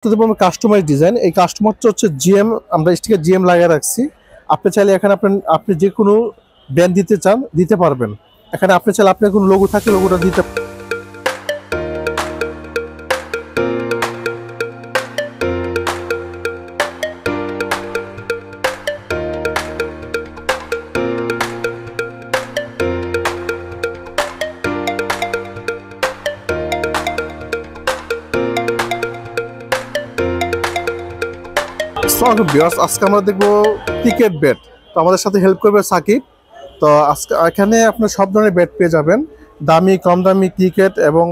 Customise design. এই কাস্টমারটা হচ্ছে GM, আমরা স্টিকার জিএম লাগিয়ে রাখছি। আপনি চাইলে এখানে আপনি যে কোনো ব্র্যান্ড দিতে চান দিতে পারবেন। এখানে আপনি চাইলে আপনার কোনো লোগো থাকে লোগোটা দিতে। আজকে আমরা দেখবো ক্রিকেট ব্যাট। তো আমাদের সাথে হেল্প করবে সাকিব। তো আজকে এখানে আপনার সব ধরনের ব্যাট পেয়ে যাবেন, দামি কম দামি ক্রিকেট এবং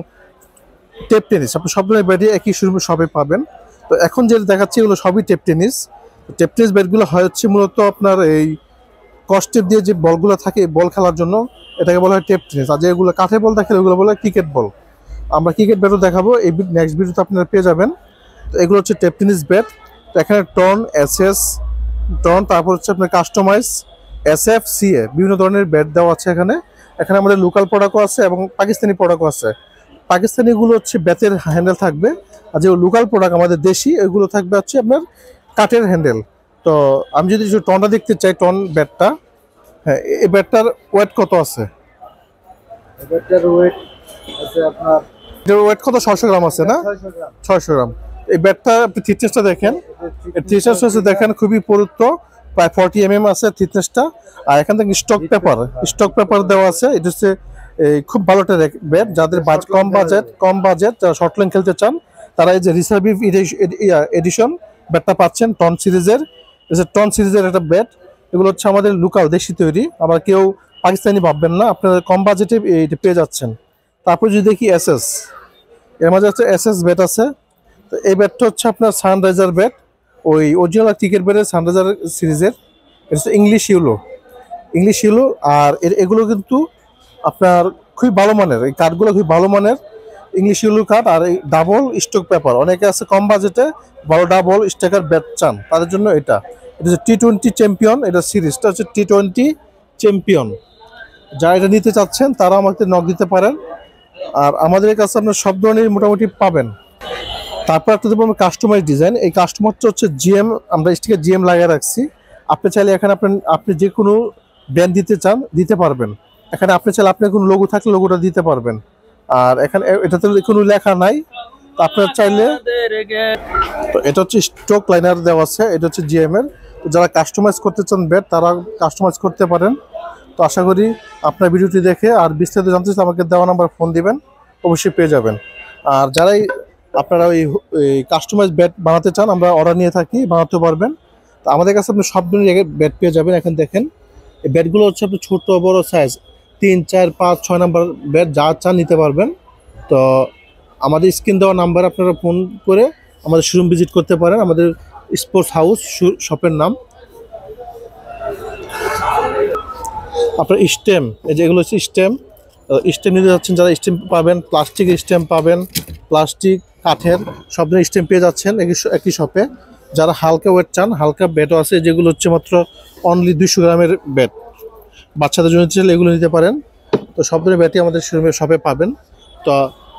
টেপ টেনিস। আপনি সব ধরনের ব্যাটই একই শোরুমে সবই পাবেন। তো এখন যেটা দেখাচ্ছি এগুলো সবই টেপ টেনিস। টেপ টেনিস ব্যাটগুলো হয় হচ্ছে মূলত আপনার এই কস্টেপ দিয়ে যে বলগুলো থাকে বল খেলার জন্য এটাকে বলা হয় টেপ টেনিস। আর যেগুলো কাঠের বল থাকে ওগুলো বলা হয় ক্রিকেট বল। আমরা ক্রিকেট ব্যাটও দেখাবো এই নেক্সট ভিডিওতে আপনারা পেয়ে যাবেন। তো এগুলো হচ্ছে টেপ টেনিস ব্যাট। তো এখানে টন, এসএস, টন, তারপর হচ্ছে আপনার কাস্টমাইজ, এসএফ, সিএ বিভিন্ন ধরনের ব্যাট দেওয়া আছে এখানে। এখানে আমাদের লোকাল প্রোডাক্টও আছে এবং পাকিস্তানি প্রোডাক্টও আছে। পাকিস্তানিগুলো হচ্ছে ব্যাটের হ্যান্ডেল থাকবে, আর যে লোকাল প্রোডাক্ট আমাদের দেশি এগুলো থাকবে হচ্ছে আপনার কাঠের হ্যান্ডেল। তো আমি যদি টনটা দেখতে চাই, টন ব্যাটটা, হ্যাঁ এই ব্যাটটার ওয়েট কত আছে? ব্যাটটার ওয়েট আছে আপনার এটার ওয়েট কত? 600 গ্রাম আছে না? 600 গ্রাম। এই ব্যাটটা আপনি থিকনেসটা দেখেন, থিকনেস হচ্ছে দেখেন খুবই পুরুত্ব, প্রায় 40 mm আছে থিকনেসটা। আর এখান থেকে স্টক পেপার দেওয়া আছে। এটা হচ্ছে খুব ভালো একটা ব্যাট। যাদের কম বাজেট যারা শর্ট লাইন খেলতে চান তারা এই যে রিসার্ভিভ এডিশন ব্যাটটা পাচ্ছেন টন সিরিজের। টন সিরিজের একটা ব্যাট। এগুলো হচ্ছে আমাদের লোকাল দেশি তৈরি, আবার কেউ পাকিস্তানি ভাববেন না, আপনারা কম বাজেটে এটা পেয়ে যাচ্ছেন। তারপর যদি দেখি এসএস, এর মাঝে হচ্ছে এসএস ব্যাট আছে। তো এই ব্যাটটা হচ্ছে আপনার সানরাইজার ব্যাট, ওই অরিজিনাল ক্রিকেট ব্যাটের সানরাইজার সিরিজের। এটা হচ্ছে ইংলিশ ইউলো। আর এগুলো কিন্তু আপনার খুবই ভালো মানের, এই কাঠগুলো খুবই ভালো মানের ইংলিশ ইউলো কাঠ। আর এই ডাবল স্টক পেপার, অনেকে আছে কম বাজেটে ভালো ডাবল স্টেকার ব্যাট চান তাদের জন্য এটা হচ্ছে T20 চ্যাম্পিয়ন। এটা সিরিজটা হচ্ছে T20 চ্যাম্পিয়ন। যারা এটা নিতে চাচ্ছেন তারা আমাকে নক দিতে পারেন। আর আমাদের কাছে আপনার সব ধরনের মোটামুটি পাবেন। তারপর একটা দেবো কাস্টমাইজ ডিজাইন। এই কাস্টমারটা হচ্ছে জিএম, আমরা স্টিকার জিএম লাগিয়ে রাখছি। আপনি চাইলে এখানে আপনি যে কোনো ব্র্যান্ড দিতে চান দিতে পারবেন। এখানে আপনি চাইলে আপনার কোনো লোগো থাকলে লোগোটা দিতে পারবেন। আর এখানে এটাতে কোনো লেখা নাই, তো আপনার চাইলে। তো এটা হচ্ছে স্ট্রোক লাইনার দেওয়া আছে, এটা হচ্ছে জিএম এর। তো যারা কাস্টমাইজ করতে চান ব্যাট তারা কাস্টমাইজ করতে পারেন। তো আশা করি আপনার ভিডিওটি দেখে আর বিস্তারিত জানতে চাইলে আমাকে দেওয়া নাম্বার ফোন দিবেন, অবশ্যই পেয়ে যাবেন। আর যারাই আপনারা ওই কাস্টমাইজ ব্যাট বানাতে চান আমরা অর্ডার নিয়ে থাকি, বানাতে পারবেন। তো আমাদের কাছে আপনি সব ধরনের ব্যাট পেয়ে যাবেন। এখন দেখেন এই ব্যাটগুলো হচ্ছে আপনি ছোট বড় সাইজ 3, 4, 5, 6 নাম্বার ব্যাট যা চান নিতে পারবেন। তো আমাদের স্ক্রিন দেওয়া নাম্বার আপনারা ফোন করে আমাদের শোরুম ভিজিট করতে পারেন। আমাদের স্পোর্টস হাউস শপের নাম। আপনার স্টেম, এই যে এগুলো হচ্ছে স্টেম নিতে যাচ্ছেন যারা স্টেম পাবেন, প্লাস্টিক স্টেম পাবেন, প্লাস্টিক কাঠের সব ধরনের স্টেম পেয়ে যাচ্ছেন একই শপে। যারা হালকা ওয়েট চান হালকা ব্যাটও আছে, যেগুলো হচ্ছে মাত্র অনলি 200 গ্রামের ব্যাট। বাচ্চাদের জন্য চাইলে এগুলো নিতে পারেন। তো সব ধরনের ব্যাটই আমাদের শপে পাবেন। তো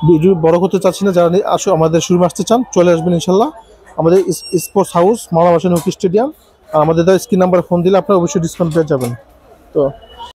ভিডিও বড় করতে চাচ্ছি না, যারা আমাদের শোরুমে আসতে চান চলে আসবেন ইনশাল্লাহ। আমাদের স্পোর্টস হাউস মাওলানা ভাসানী হকি স্টেডিয়াম। আর আমাদের স্ক্রিন নাম্বার ফোন দিলে আপনারা অবশ্যই ডিসকাউন্ট পেয়ে যাবেন। তো